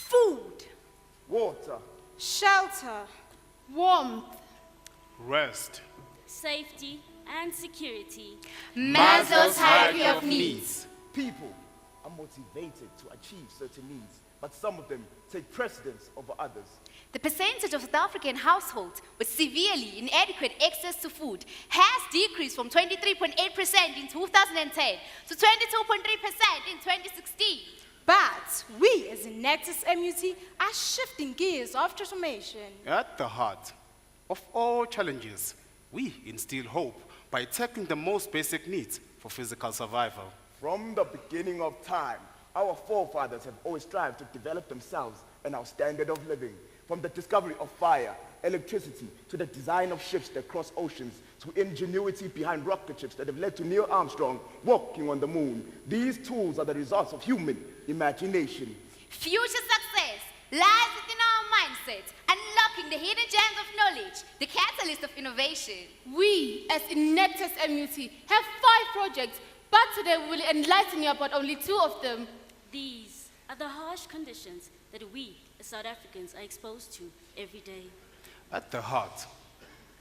food, water, shelter, warmth, rest, safety, and security. Maslow's hierarchy of needs. people are motivated to achieve certain needs, but some of them take precedence over others. The percentage of South African households with severely inadequate access to food has decreased from 23.8% in 2010 to 22.3% in 2016. but we as a Nexus MUT are shifting gears of transformation. At the heart of all challenges, we instill hope by tackling the most basic needs for physical survival. From the beginning of time, our forefathers have always strived to develop themselves and our standard of living. From the discovery of fire, electricity, to the design of ships that cross oceans, to ingenuity behind rocket ships that have led to Neil Armstrong walking on the moon. These tools are the results of human imagination. Future success lies within our mindset, unlocking the hidden gems of knowledge, the catalyst of innovation. We, as in Nexus MUT, have 5 projects, but today we will enlighten you about only 2 of them. These are the harsh conditions that we, as South Africans, are exposed to every day. At the heart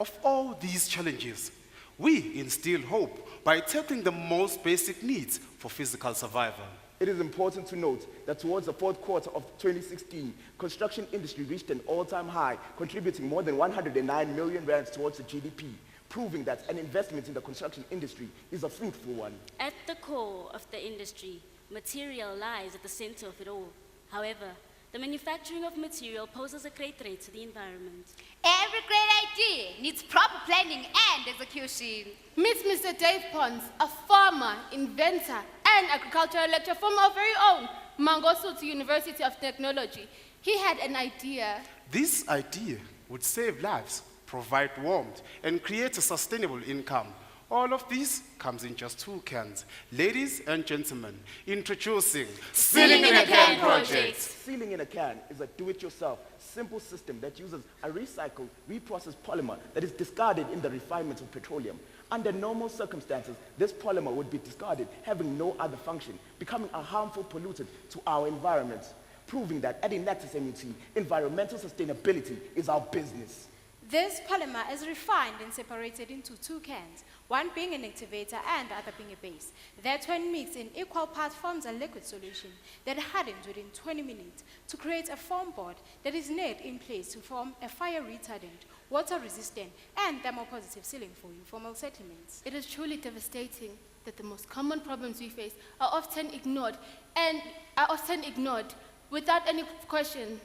of all these challenges, we instill hope by tackling the most basic needs for physical survival. It is important to note that towards the fourth quarter of 2016, construction industry reached an all-time high, contributing more than 109 million rands towards the GDP, proving that an investment in the construction industry is a fruitful one. At the core of the industry, material lies at the center of it all. However, the manufacturing of material poses a great threat to the environment. Every great idea needs proper planning and execution. Meet Mr. Dave Pons, a farmer, inventor, and agricultural lecturer from our very own Mangosuthu University of Technology. He had an idea. This idea would save lives, provide warmth, and create a sustainable income. All of this comes in just 2 cans. Ladies and gentlemen, introducing Sealing in a Can project. Sealing in a can is a do-it-yourself, simple system that uses a recycled, reprocessed polymer that is discarded in the refinement of petroleum. Under normal circumstances, this polymer would be discarded, having no other function, becoming a harmful pollutant to our environment, proving that at Nexus MUT, environmental sustainability is our business. This polymer is refined and separated into 2 cans, one being an activator and the other being a base. That when mixed in equal parts forms a liquid solution that hardens within 20 minutes to create a foam board that is nailed in place to form a fire retardant, water resistant, and thermopositive sealing for informal settlements. It is truly devastating that the most common problems we face are often ignored without any question.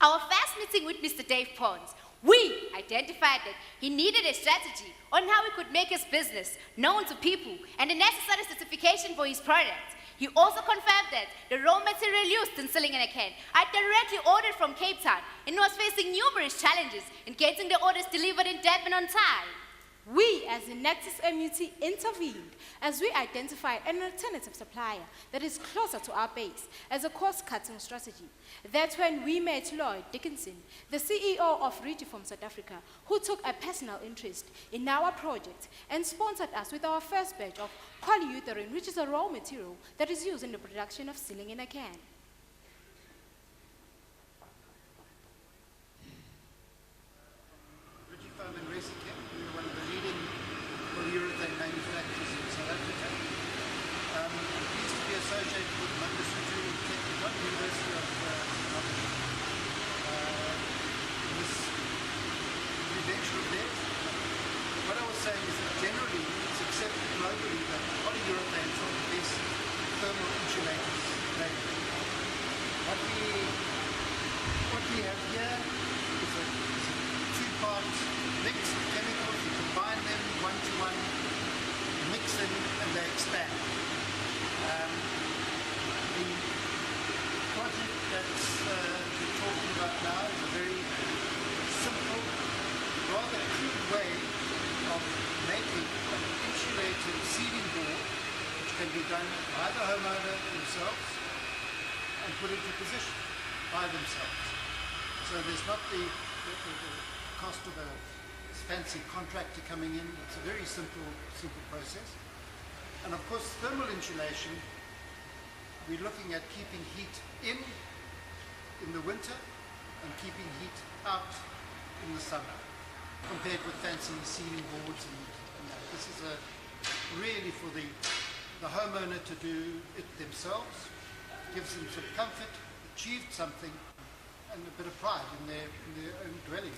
Our first meeting with Mr. Dave Pons, we identified that he needed a strategy on how he could make his business known to people and the necessary certification for his product. He also confirmed that the raw material used in sealing in a can are directly ordered from Cape Town and was facing numerous challenges in getting the orders delivered in Durban on time. We, as the Nexus MUT, intervened as we identified an alternative supplier that is closer to our base as a cost-cutting strategy. That's when we met Lloyd Dickinson, the CEO of Reform South Africa, who took a personal interest in our project and sponsored us with our first batch of polyurethane, which is a raw material that is used in the production of sealing in a can. Polyurethane manufacturers in South Africa. Pleased to be associated with Mangosuthu University of Technology. This new venture of theirs. What I was saying is that generally it's accepted globally that polyurethanes are the best thermal insulators today. What we have here is a 2-part mix of chemicals. You combine them 1-to-1, mix them, and they expand. The project that we're talking about now is a very simple, rather crude way of making an insulated sealing board, which can be done by the homeowner themselves and put into position by themselves. So there's not the cost of a fancy contractor coming in. It's a very simple process. And of course, thermal insulation, we're looking at keeping heat in in the winter and keeping heat out in the summer, compared with fancy ceiling boards and that. This is really for the homeowner to do it themselves, gives them some comfort, achieved something, and a bit of pride in their own dwelling.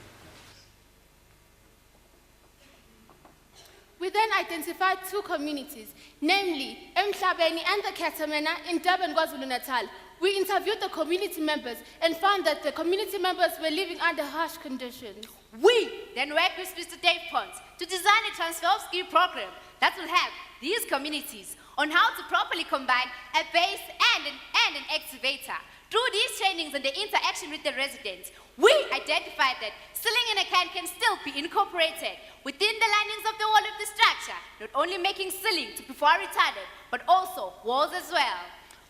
We then identified two communities, namely Mhlabeni and the Katamena in Durban, KwaZulu-Natal. We interviewed the community members and found that the community members were living under harsh conditions. We then worked with Mr. Dave Pons to design a transfer of skill program that will help these communities on how to properly combine a base and an excavator. Through these trainings and the interaction with the residents, we identified that sealing in a can still be incorporated within the linings of the wall of the structure, not only making sealing to be fire retardant, but also walls as well.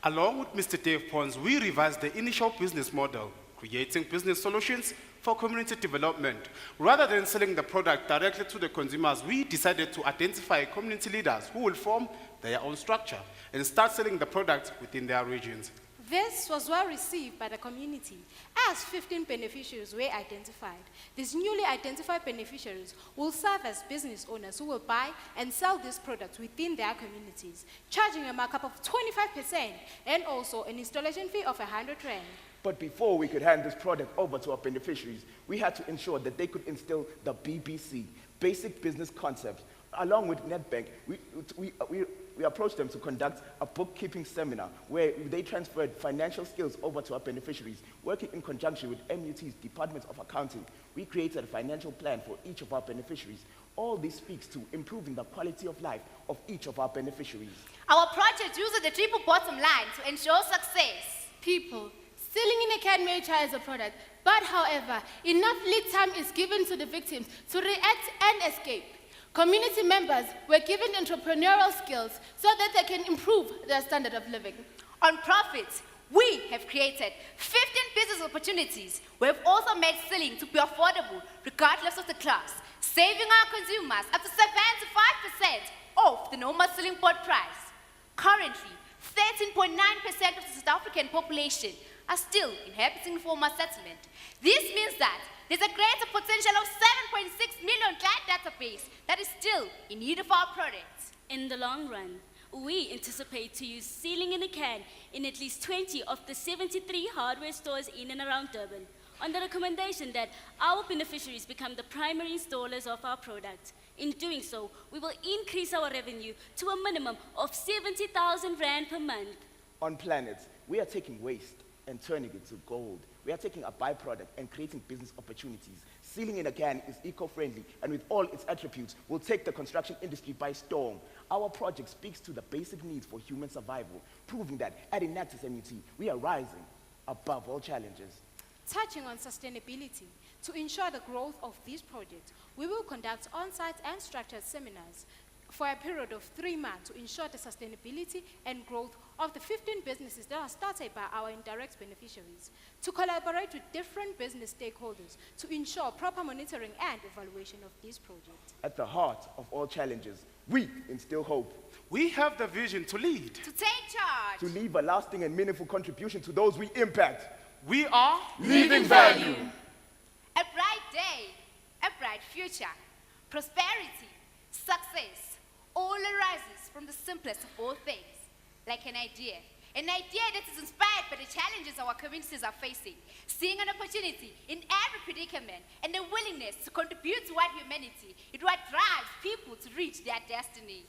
Along with Mr. Dave Pons, we revised the initial business model, creating business solutions for community development. Rather than selling the product directly to the consumers, we decided to identify community leaders who will form their own structure and start selling the product within their regions. This was well received by the community as 15 beneficiaries were identified. These newly identified beneficiaries will serve as business owners who will buy and sell these products within their communities, charging a markup of 25% and also an installation fee of 100 rand. But before we could hand this product over to our beneficiaries, we had to ensure that they could instill the BBC, basic business concepts. Along with Nedbank, we approached them to conduct a bookkeeping seminar where they transferred financial skills over to our beneficiaries. Working in conjunction with MUT's Department of Accounting, we created a financial plan for each of our beneficiaries. All this speaks to improving the quality of life of each of our beneficiaries. Our project uses the triple bottom line to ensure success. People, sealing in a can may try as a product, but however, enough lead time is given to the victims to react and escape. Community members were given entrepreneurial skills so that they can improve their standard of living. On profits, we have created 15 business opportunities. We have also made selling to be affordable regardless of the class, saving our consumers up to 75% off the normal selling board price. Currently, 13.9% of the South African population are still inhabiting informal settlement. This means that there's a greater potential of 7.6 million client database that is still in need of our products. In the long run, we anticipate to use sealing in a can in at least 20 of the 73 hardware stores in and around Durban, on the recommendation that our beneficiaries become the primary installers of our product. In doing so, we will increase our revenue to a minimum of 70,000 rand per month. On Planet, we are taking waste and turning it to gold. We are taking a byproduct and creating business opportunities. Sealing in a can is eco-friendly, and with all its attributes, will take the construction industry by storm. Our project speaks to the basic needs for human survival, proving that at Enactus MUT, we are rising above all challenges. Touching on sustainability, to ensure the growth of these projects, we will conduct on-site and structured seminars for a period of 3 months to ensure the sustainability and growth of the 15 businesses that are started by our indirect beneficiaries, to collaborate with different business stakeholders to ensure proper monitoring and evaluation of these projects. At the heart of all challenges, we instill hope. We have the vision to lead. To take charge. To leave a lasting and meaningful contribution to those we impact. We are Leaving value. A bright day, a bright future, prosperity, success, all arises from the simplest of all things, like an idea that is inspired by the challenges our communities are facing, seeing an opportunity in every predicament, and the willingness to contribute to white humanity is what drives people to reach their destiny.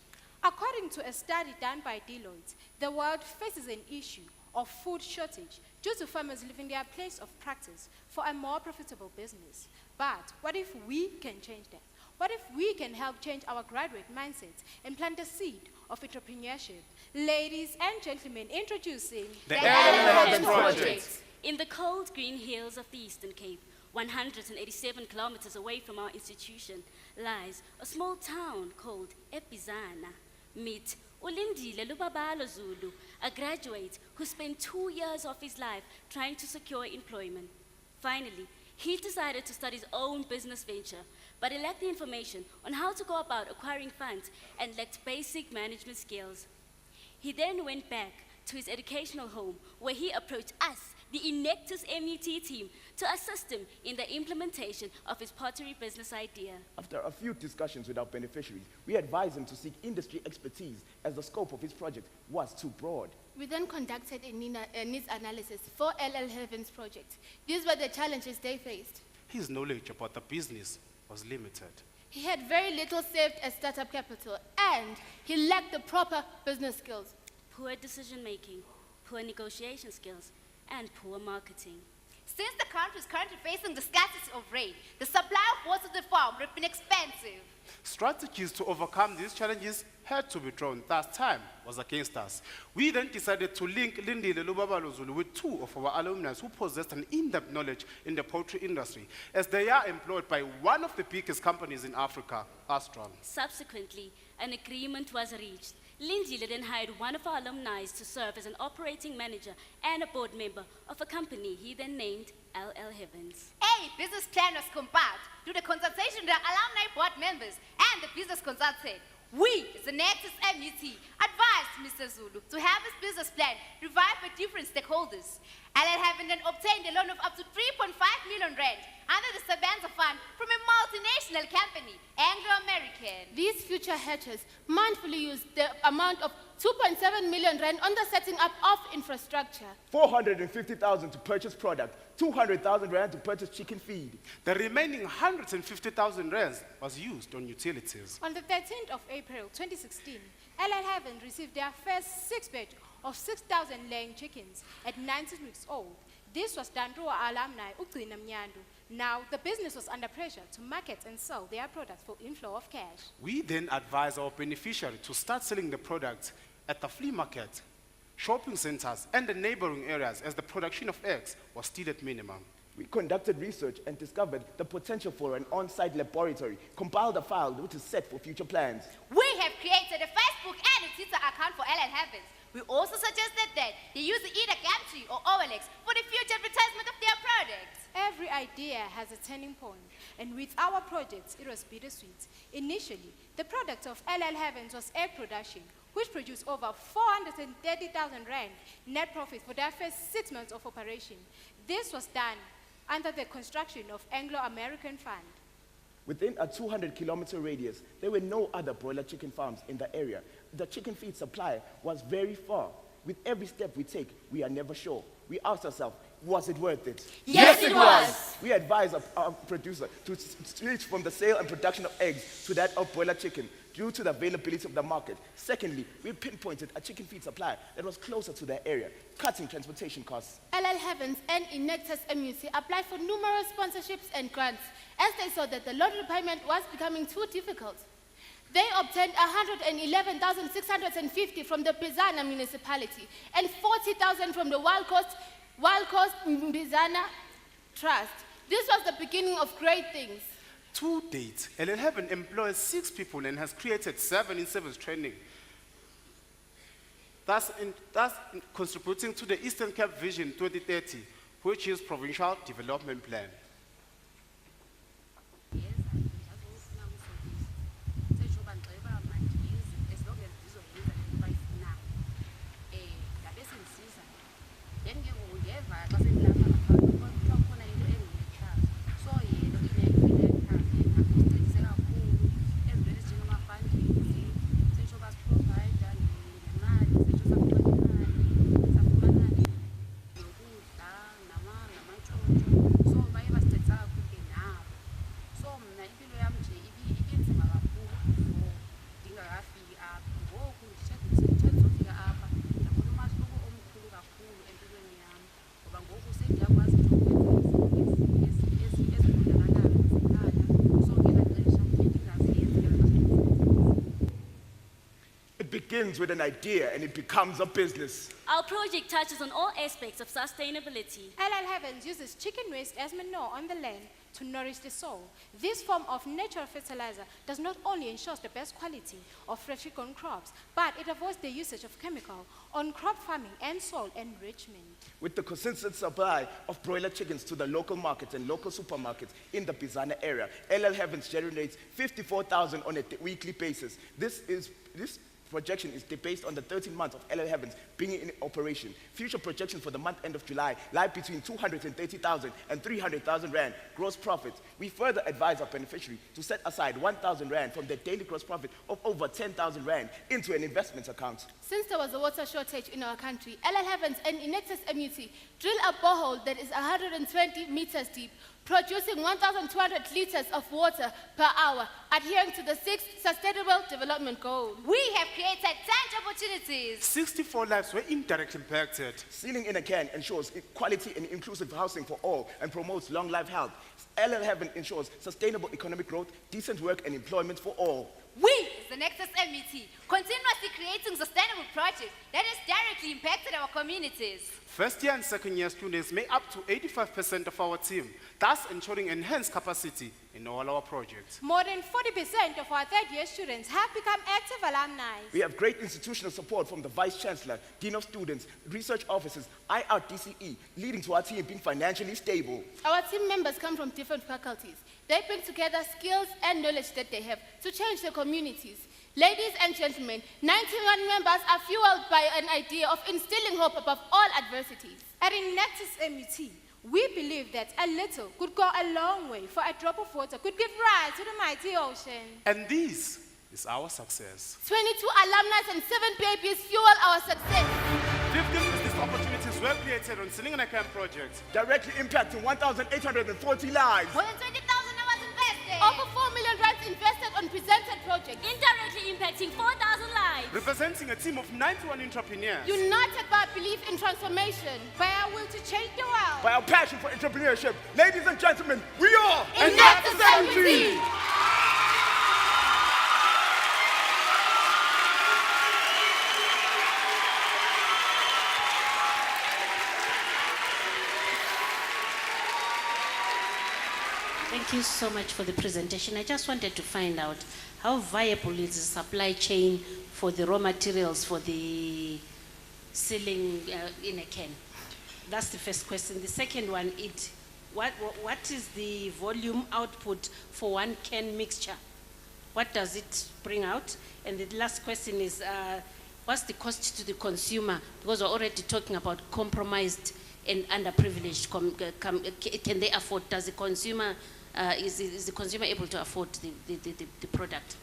According to a study done by Deloitte, the world faces an issue of food shortage due to farmers leaving their place of practice for a more profitable business. But what if we can change that? What if we can help change our graduate mindsets and plant the seed of entrepreneurship? Ladies and gentlemen, introducing the Elements Project. In the cold green hills of the Eastern Cape, 187 kilometers away from our institution, lies a small town called Epizana. Meet Ulindile Lubabalo Zulu, a graduate who spent 2 years of his life trying to secure employment. Finally, he decided to start his own business venture, but he lacked the information on how to go about acquiring funds and lacked basic management skills. He then went back to his educational home, where he approached us the Inectus MUT team to assist him in the implementation of his pottery business idea. After a few discussions with our beneficiaries, we advised him to seek industry expertise as the scope of his project was too broad. We then conducted a needs analysis for LL Heaven's project. These were the challenges they faced. His knowledge about the business was limited. He had very little saved as startup capital, and he lacked the proper business skills. Poor decision making, poor negotiation skills, and poor marketing. Since the country is currently facing the scarcity of rain, the supply of water to the farm would have been expensive. Strategies to overcome these challenges had to be drawn, thus time was against us. We then decided to link Lindile Lubabalozulu with two of our alumni who possessed an in-depth knowledge in the poultry industry, as they are employed by one of the biggest companies in Africa, Astral. Subsequently, an agreement was reached. Lindile then hired one of our alumni to serve as an operating manager and a board member of a company he then named LL Heavens. A business plan was compiled through the consultation with the alumni board members and the business consultant. We, as the Nexus MUT, advised Mr. Zulu to have his business plan reviewed by different stakeholders. LL Heaven then obtained a loan of up to 3.5 million rand under the Sabanza Fund from a multinational company, Anglo-American. These future hatches mindfully used the amount of 2.7 million rand on the setting up of infrastructure. 450,000 to purchase product, 200,000 rand to purchase chicken feed. The remaining 150,000 rands was used on utilities. On the 13th of April 2016, LL Heaven received their first 6 batch of 6,000 laying chickens at 19 weeks old. This was done through our alumni, Ugcina Mnyandu. Now, the business was under pressure to market and sell their products for inflow of cash. We then advised our beneficiary to start selling the products at the flea market, shopping centers, and the neighboring areas, as the production of eggs was still at minimum. We conducted research and discovered the potential for an on-site laboratory, compiled a file which is set for future plans. We have created a Facebook and a Twitter account for LL Heavens. We also suggested that they use either Gumtree or OLX for the future advertisement of their products. Every idea has a turning point, and with our projects, it was bittersweet. Initially, the product of LL Heavens was egg production, which produced over 430,000 rand net profit for their first 6 months of operation. This was done under the construction of Anglo-American Fund. Within a 200-kilometer radius, there were no other broiler chicken farms in the area. The chicken feed supply was very far. With every step we take, we are never sure. We asked ourselves, was it worth it? Yes, it was. We advised our producer to switch from the sale and production of eggs to that of broiler chicken due to the availability of the market. Secondly, we pinpointed a chicken feed supply that was closer to their area, cutting transportation costs. LL Heavens and Inectus MUC applied for numerous sponsorships and grants as they saw that the loan repayment was becoming too difficult. They obtained 111,650 from the Bizana municipality and 40,000 from the Wild Coast Bizana Trust. This was the beginning of great things. To date, LL Heaven employs 6 people and has created 7 in service training, thus contributing to the Eastern Cape Vision 2030, which is Provincial Development Plan. It begins with an idea and it becomes a business. Our project touches on all aspects of sustainability. LL Heavens uses chicken waste as manure on the land to nourish the soil. This form of natural fertilizer does not only ensure the best quality of freshly grown crops, but it avoids the usage of chemical on crop farming and soil enrichment. With the consistent supply of broiler chickens to the local markets and local supermarkets in the Bizana area, LL Heavens generates 54,000 on a weekly basis. This projection is based on the 13 months of LL Heavens being in operation. Future projections for the month end of July lie between 230,000 and 300,000 Rand gross profits. We further advise our beneficiary to set aside 1,000 Rand from their daily gross profit of over 10,000 Rand into an investment account. Since there was a water shortage in our country, LL Heavens and Inexus MUT drilled a borehole that is 120 meters deep, producing 1,200 liters of water per hour, adhering to the 6th Sustainable Development Goal. We have created 10 opportunities. 64 lives were indirectly impacted. Sealing in a can ensures quality and inclusive housing for all and promotes long life health. LL Heaven ensures sustainable economic growth, decent work and employment for all. We, as the Nexus MUT, continuously creating sustainable projects that has directly impacted our communities. First year and second year students make up to 85% of our team, thus ensuring enhanced capacity in all our projects. More than 40% of our third-year students have become active alumni. We have great institutional support from the Vice Chancellor, Dean of Students, research officers, IRDCE, leading to our team being financially stable. Our team members come from different faculties. They bring together skills and knowledge that they have to change their communities. Ladies and gentlemen, 91 members are fueled by an idea of instilling hope above all adversities. At Nexus MUT, we believe that a little could go a long way, for a drop of water could give rise to the mighty ocean. And this is our success. 22 alumni and 7 babies fuel our success. 15 business opportunities were created on Sealing in a Can project. Directly impacting 1,840 lives. More than 20,000 hours invested. Over 4 million rands invested on presented projects. Indirectly impacting 4,000 lives. Representing a team of 91 entrepreneurs. United by belief in transformation. By our will to change the world. By our passion for entrepreneurship, ladies and gentlemen, we are Nexus MUT. Thank you so much for the presentation. I just wanted to find out how viable is the supply chain for the raw materials for the sealing in a can. That's the first question. The second one, what is the volume output for one can mixture? What does it bring out? And the last question is, what's the cost to the consumer? Because we're already talking about compromised and underprivileged. Can they afford? Does the consumer is the consumer able to afford the product?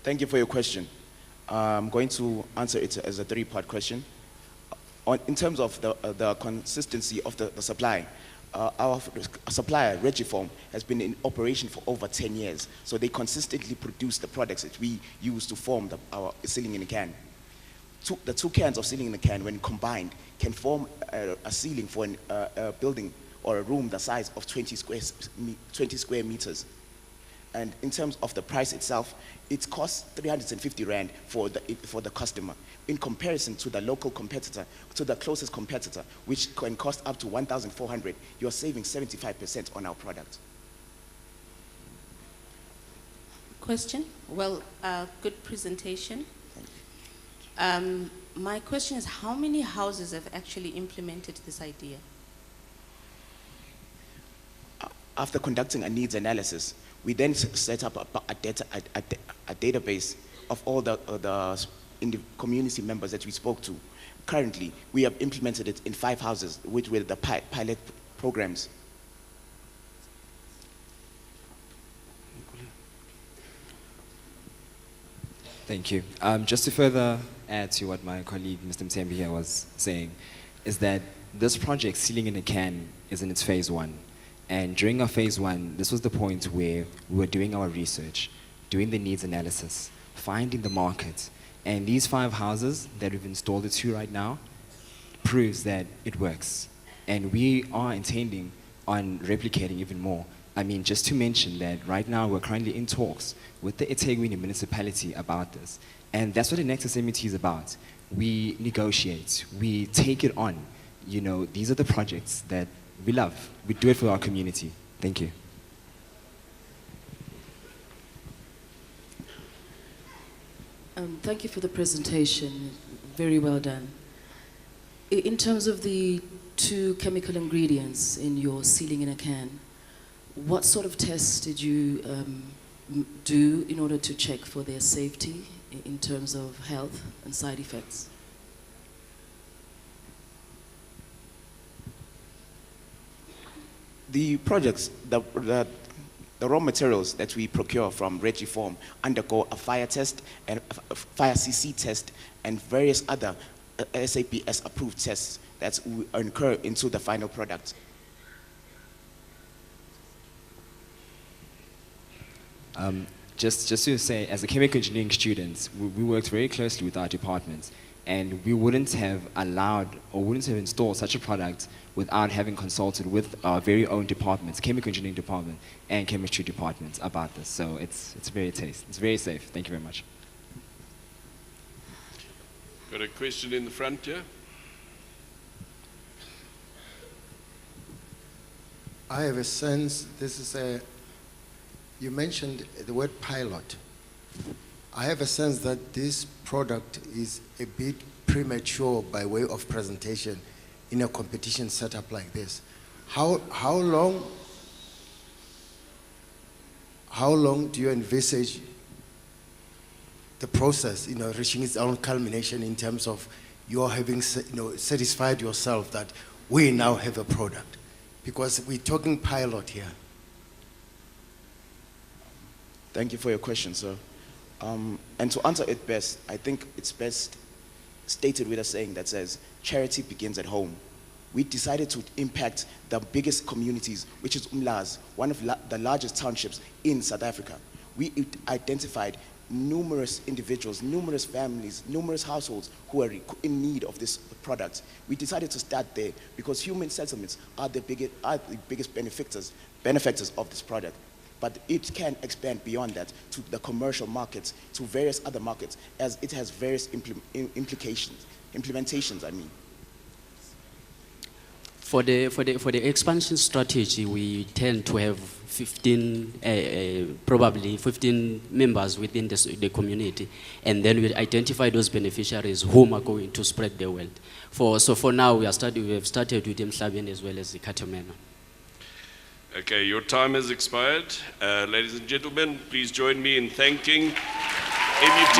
Thank you for your question. I'm going to answer it as a 3-part question. In terms of the consistency of the supply, our supplier, Regiform, has been in operation for over 10 years. So they consistently produce the products that we use to form our sealing in a can. The 2 cans of sealing in a can, when combined, can form a ceiling for a building or a room the size of 20 square meters. And in terms of the price itself, it costs 350 Rand for the customer. In comparison to the local competitor, to the closest competitor, which can cost up to 1,400, you're saving 75% on our product. Question? Well, good presentation. My question is, how many houses have actually implemented this idea? After conducting a needs analysis, we then set up a database of all the community members that we spoke to. Currently, we have implemented it in 5 houses, which were the pilot programs. Thank you. Just to further add to what my colleague, Mr. Mtembi here was saying, is that this project, Sealing in a Can, is in its phase 1. And during our phase 1, this was the point where we were doing our research, doing the needs analysis, finding the market. And these 5 houses that we've installed it to right now proves that it works. And we are intending on replicating even more. I mean, just to mention that right now we're currently in talks with the eThekwini municipality about this. And that's what the Nexus MUT is about. We negotiate, we take it on. You know, these are the projects that we love. We do it for our community. Thank you. Thank you for the presentation. Very well done. In terms of the 2 chemical ingredients in your sealing in a can, what sort of tests did you do in order to check for their safety in terms of health and side effects? The projects, the raw materials that we procure from Regiform undergo a fire test and a fire CC test and various other SAPS approved tests that we incur into the final product. Just to say, as a chemical engineering students, we worked very closely with our departments, and we wouldn't have allowed or wouldn't have installed such a product without having consulted with our very own departments, chemical engineering department and chemistry departments about this. So it's very safe. Thank you very much. Got a question in the front here. I have a sense this is you mentioned the word pilot. I have a sense that this product is a bit premature by way of presentation in a competition setup like this. How long do you envisage the process, reaching its own culmination in terms of your having, satisfied yourself that we now have a product? Because we're talking pilot here. Thank you for your question, sir. And to answer it best, I think it's best stated with a saying that says, charity begins at home. We decided to impact the biggest communities, which is Umlazi, one of the largest townships in South Africa. We identified numerous individuals, numerous families, numerous households who are in need of this product. We decided to start there because human settlements are the biggest benefactors of this product. But it can expand beyond that to the commercial markets, to various other markets, as it has various implementations, I mean. For the expansion strategy, we tend to have 15 members within the community, and then we identify those beneficiaries whom are going to spread the wealth. So for now, we have started with Mhlabeni as well as the Katamena. Okay, your time has expired. Ladies and gentlemen, please join me in thanking MUT.